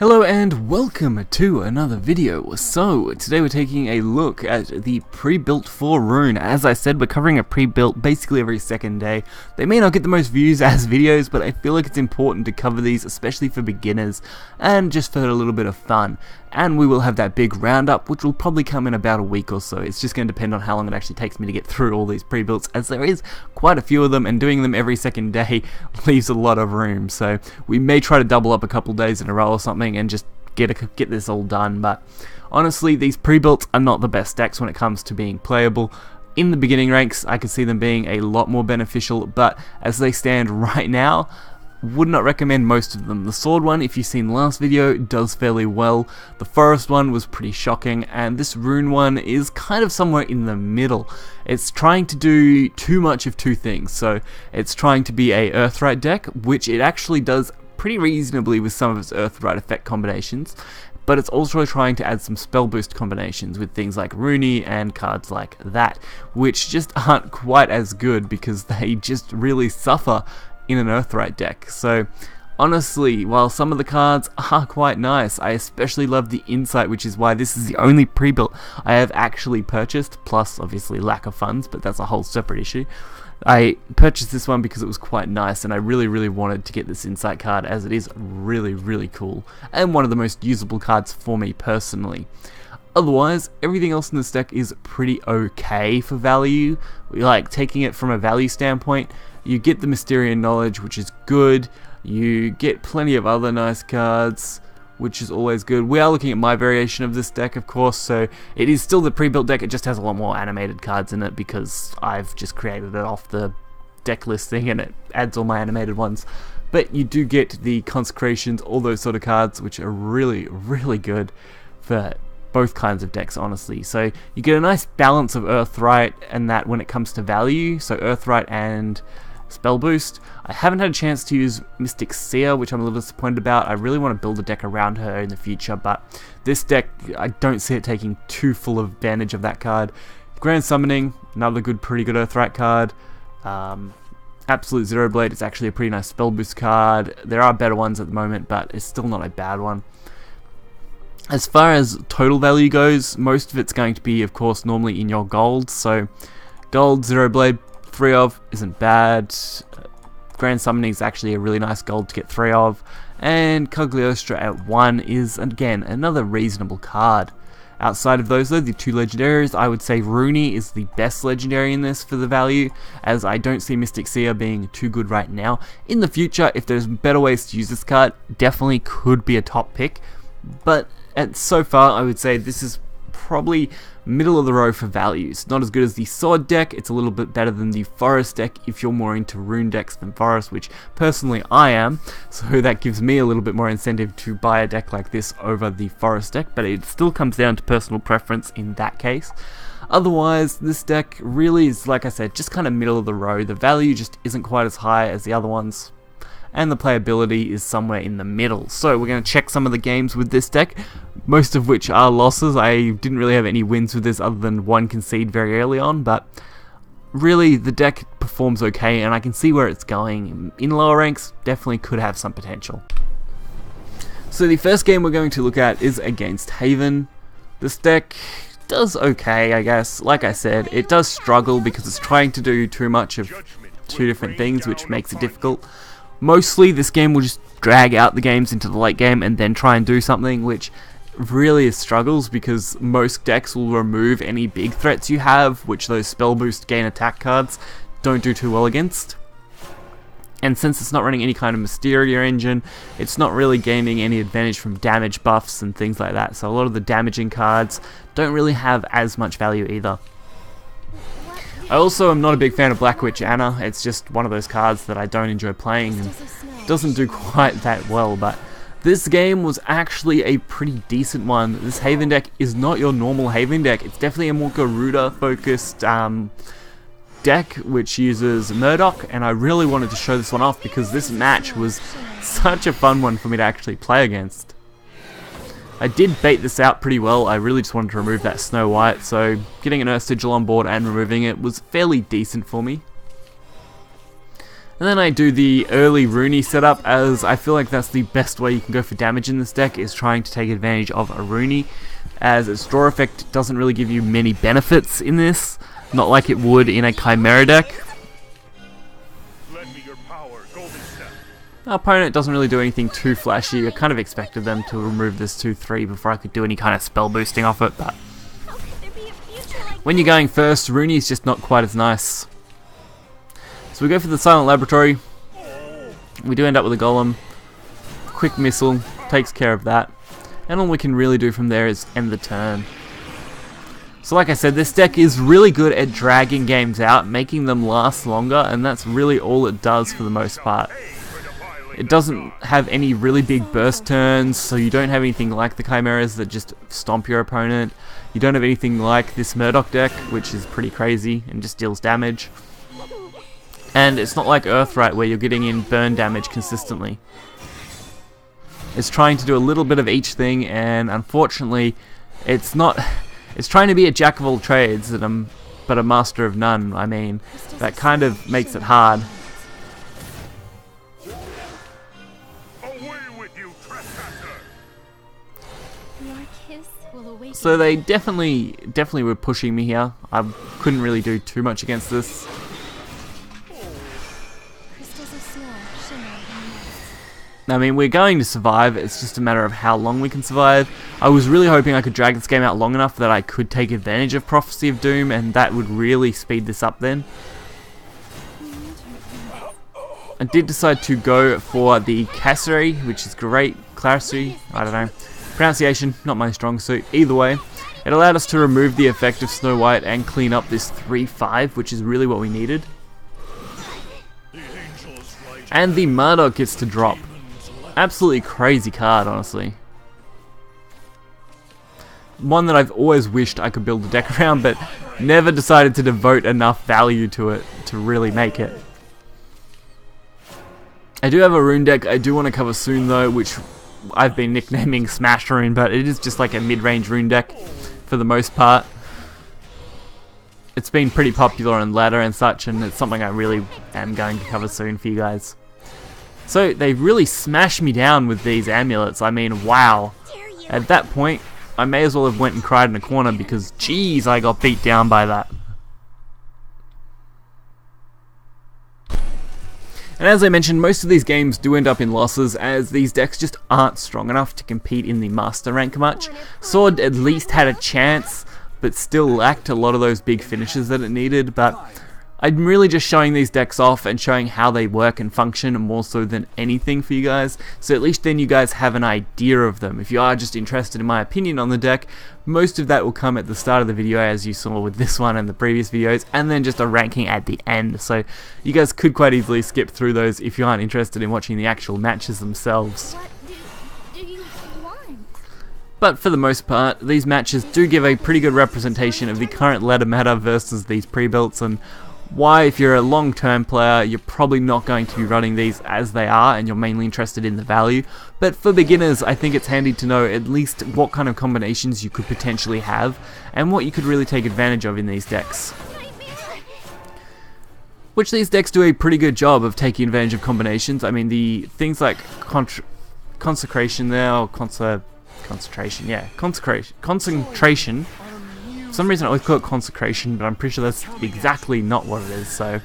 Hello and welcome to another video. So today we're taking a look at the pre-built for Rune. As I said, we're covering a pre-built basically every second day. They may not get the most views as videos, but I feel like it's important to cover these, especially for beginners and just for a little bit of fun. And we will have that big roundup, which will probably come in about a week or so. It's just going to depend on how long it actually takes me to get through all these pre-builts, as there is quite a few of them, and doing them every second day leaves a lot of room. So we may try to double up a couple days in a row or something and just get this all done. But honestly, these pre-builts are not the best decks when it comes to being playable. In the beginning ranks, I could see them being a lot more beneficial, but as they stand right now, would not recommend most of them. The sword one, if you've seen the last video, does fairly well. The forest one was pretty shocking, and this rune one is kind of somewhere in the middle. It's trying to do too much of two things. So it's trying to be a Earthright deck, which it actually does pretty reasonably with some of its Earthright effect combinations, but it's also trying to add some spell boost combinations with things like Rooney and cards like that, which just aren't quite as good because they just really suffer in an Earthright deck. So honestly, while some of the cards are quite nice, I especially love the Insight, which is why this is the only pre-built I have actually purchased, plus obviously lack of funds, but that's a whole separate issue. I purchased this one because it was quite nice, and I really wanted to get this Insight card, as it is really cool and one of the most usable cards for me personally. Otherwise, everything else in this deck is pretty okay for value. Like, taking it from a value standpoint, you get the Mysterian Knowledge, which is good. You get plenty of other nice cards, which is always good. We are looking at my variation of this deck, of course, so it is still the pre-built deck. It just has a lot more animated cards in it because I've just created it off the deck listing and it adds all my animated ones. But you do get the Consecrations, all those sort of cards, which are really good for both kinds of decks, honestly. So you get a nice balance of Earthright and that when it comes to value, so Earthright and spell boost. I haven't had a chance to use Mystic Seer, which I'm a little disappointed about. I really want to build a deck around her in the future, but this deck, I don't see it taking too full advantage of that card. Grand Summoning, another pretty good Earthright card. Absolute Zero Blade is actually a pretty nice spell boost card. There are better ones at the moment, but it's still not a bad one. As far as total value goes, most of it's going to be, of course, normally in your gold. So gold, Zero Blade, 3 of isn't bad. Grand Summoning is actually a really nice gold to get 3 of, and Cagliostro at 1 is again another reasonable card. Outside of those though, the 2 legendaries, I would say Rooney is the best legendary in this for the value, as I don't see Mystic Seer being too good right now. In the future, if there's better ways to use this card, definitely could be a top pick, but so far I would say this is probably middle of the row for values. Not as good as the sword deck, it's a little bit better than the forest deck if you're more into rune decks than forest, which personally I am, so that gives me a little bit more incentive to buy a deck like this over the forest deck, but it still comes down to personal preference in that case. Otherwise, this deck really is, like I said, just kind of middle of the road. The value just isn't quite as high as the other ones, and the playability is somewhere in the middle. So we're going to check some of the games with this deck, most of which are losses. I didn't really have any wins with this other than one concede very early on, but really the deck performs okay, and I can see where it's going. In lower ranks, definitely could have some potential. So the first game we're going to look at is against Haven. This deck does okay, I guess. Like I said, it does struggle because it's trying to do too much of two different things, which makes it difficult. Mostly this game will just drag out the games into the late game and then try and do something, which really is struggles because most decks will remove any big threats you have, which those spell boost gain attack cards don't do too well against. And since it's not running any kind of Mysteria engine, it's not really gaining any advantage from damage buffs and things like that, so a lot of the damaging cards don't really have as much value either. I also am not a big fan of Black Witch Anna. It's just one of those cards that I don't enjoy playing and doesn't do quite that well, but this game was actually a pretty decent one. This Haven deck is not your normal Haven deck. It's definitely a more Garuda focused deck which uses Murdoch, and I really wanted to show this one off because this match was such a fun one for me to actually play against. I did bait this out pretty well. I really just wanted to remove that Snow White, so getting an Earth Sigil on board and removing it was fairly decent for me. And then I do the early Rooney setup, as I feel like that's the best way you can go for damage in this deck, is trying to take advantage of a Rooney, as its draw effect doesn't really give you many benefits in this, not like it would in a Chimera deck. Our opponent doesn't really do anything too flashy. I kind of expected them to remove this 2-3 before I could do any kind of spell boosting off it, but when you're going first, Rooney's just not quite as nice. So we go for the Silent Laboratory. We do end up with a Golem. Quick Missile takes care of that. And all we can really do from there is end the turn. So like I said, this deck is really good at dragging games out, making them last longer, and that's really all it does for the most part. It doesn't have any really big burst turns, so you don't have anything like the Chimeras that just stomp your opponent. You don't have anything like this Murdoch deck, which is pretty crazy and just deals damage. And it's not like Earthright where you're getting in burn damage consistently. It's trying to do a little bit of each thing, and unfortunately, it's trying to be a jack of all trades, but a master of none. I mean, that kind of makes it hard. So they definitely were pushing me here. I couldn't really do too much against this. I mean, we're going to survive, it's just a matter of how long we can survive. I was really hoping I could drag this game out long enough that I could take advantage of Prophecy of Doom, and that would really speed this up then. I did decide to go for the Cassary, which is great. Classy, I don't know. Pronunciation, not my strong suit. Either way, it allowed us to remove the effect of Snow White and clean up this 3-5, which is really what we needed. And the Murdoch gets to drop. Absolutely crazy card, honestly. One that I've always wished I could build a deck around, but never decided to devote enough value to it to really make it. I do have a rune deck I do want to cover soon though, which I've been nicknaming Smash Rune, but it is just like a mid-range rune deck for the most part. It's been pretty popular on ladder and such, and it's something I really am going to cover soon for you guys. So they really smashed me down with these amulets. I mean, wow. At that point, I may as well have went and cried in a corner because, geez, I got beat down by that. And as I mentioned, most of these games do end up in losses, as these decks just aren't strong enough to compete in the Master rank much. Sword at least had a chance, but still lacked a lot of those big finishes that it needed, but I'm really just showing these decks off and showing how they work and function more so than anything for you guys, so at least then you guys have an idea of them. If you are just interested in my opinion on the deck, most of that will come at the start of the video, as you saw with this one and the previous videos, and then just a ranking at the end, so you guys could quite easily skip through those if you aren't interested in watching the actual matches themselves. But for the most part, these matches do give a pretty good representation of the current ladder meta versus these pre-builts, and why, if you're a long-term player, you're probably not going to be running these as they are and you're mainly interested in the value. But for beginners, I think it's handy to know at least what kind of combinations you could potentially have and what you could really take advantage of in these decks. Which these decks do a pretty good job of taking advantage of combinations. I mean, the things like Consecration there, or Concentration. For some reason I always call it Consecration, but I'm pretty sure that's exactly not what it is, so.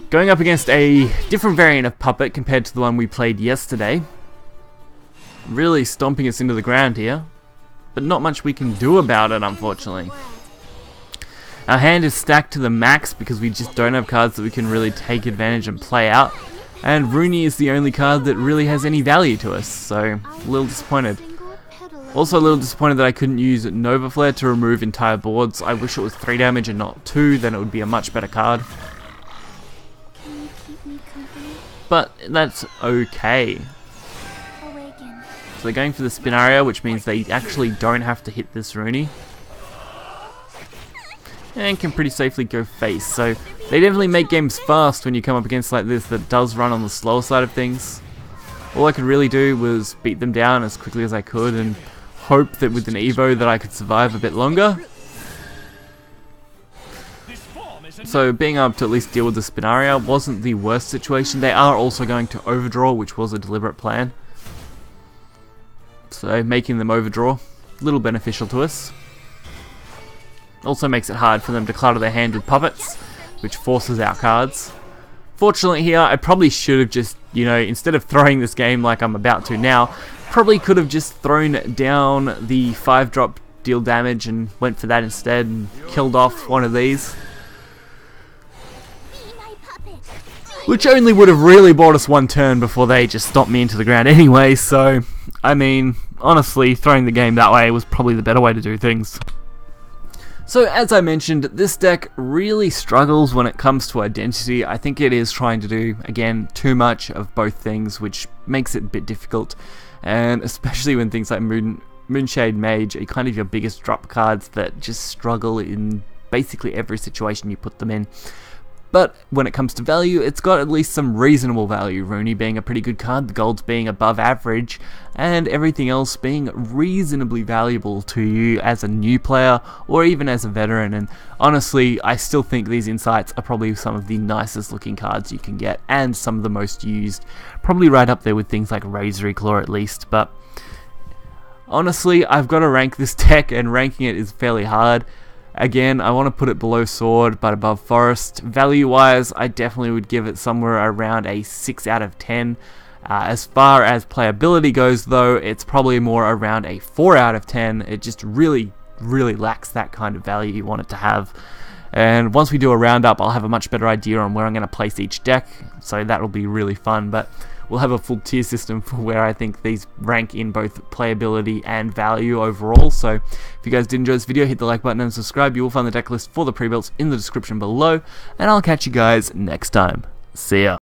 Going up against a different variant of Puppet compared to the one we played yesterday. Really stomping us into the ground here, but not much we can do about it, unfortunately. Our hand is stacked to the max because we just don't have cards that we can really take advantage and play out. And Rooney is the only card that really has any value to us, so a little disappointed. Also a little disappointed that I couldn't use Nova Flare to remove entire boards. I wish it was 3 damage and not 2, then it would be a much better card. But that's okay. So they're going for the Spinaria, which means they actually don't have to hit this Rooney. And can pretty safely go face. So they definitely make games fast when you come up against like this that does run on the slower side of things. All I could really do was beat them down as quickly as I could and hope that with an Evo that I could survive a bit longer. So being able to at least deal with the Spinaria wasn't the worst situation. They are also going to overdraw, which was a deliberate plan. So making them overdraw, a little beneficial to us. Also makes it hard for them to clutter their hand with puppets, which forces out cards. Fortunately here, I probably should have just, instead of throwing this game like I'm about to now, probably could have just thrown down the 5-drop deal damage and went for that instead and killed off one of these. Which only would have really bought us one turn before they just stomped me into the ground anyway, so, I mean, honestly, throwing the game that way was probably the better way to do things. So as I mentioned, this deck really struggles when it comes to identity. I think it is trying to do, again, too much of both things, which makes it a bit difficult. And especially when things like Moonshade Mage are kind of your biggest drop cards that just struggle in basically every situation you put them in. But when it comes to value, it's got at least some reasonable value. Rooney being a pretty good card, the golds being above average, and everything else being reasonably valuable to you as a new player or even as a veteran. And honestly, I still think these insights are probably some of the nicest looking cards you can get and some of the most used. Probably right up there with things like Razor Claw at least, but honestly, I've got to rank this deck, and ranking it is fairly hard. Again, I want to put it below Sword, but above Forest. Value-wise, I definitely would give it somewhere around a 6 out of 10. As far as playability goes, though, it's probably more around a 4 out of 10. It just really lacks that kind of value you want it to have. And once we do a roundup, I'll have a much better idea on where I'm going to place each deck, so that will be really fun. But we'll have a full tier system for where I think these rank in both playability and value overall. So if you guys did enjoy this video, hit the like button and subscribe. You will find the deck list for the pre-builts in the description below, and I'll catch you guys next time. See ya.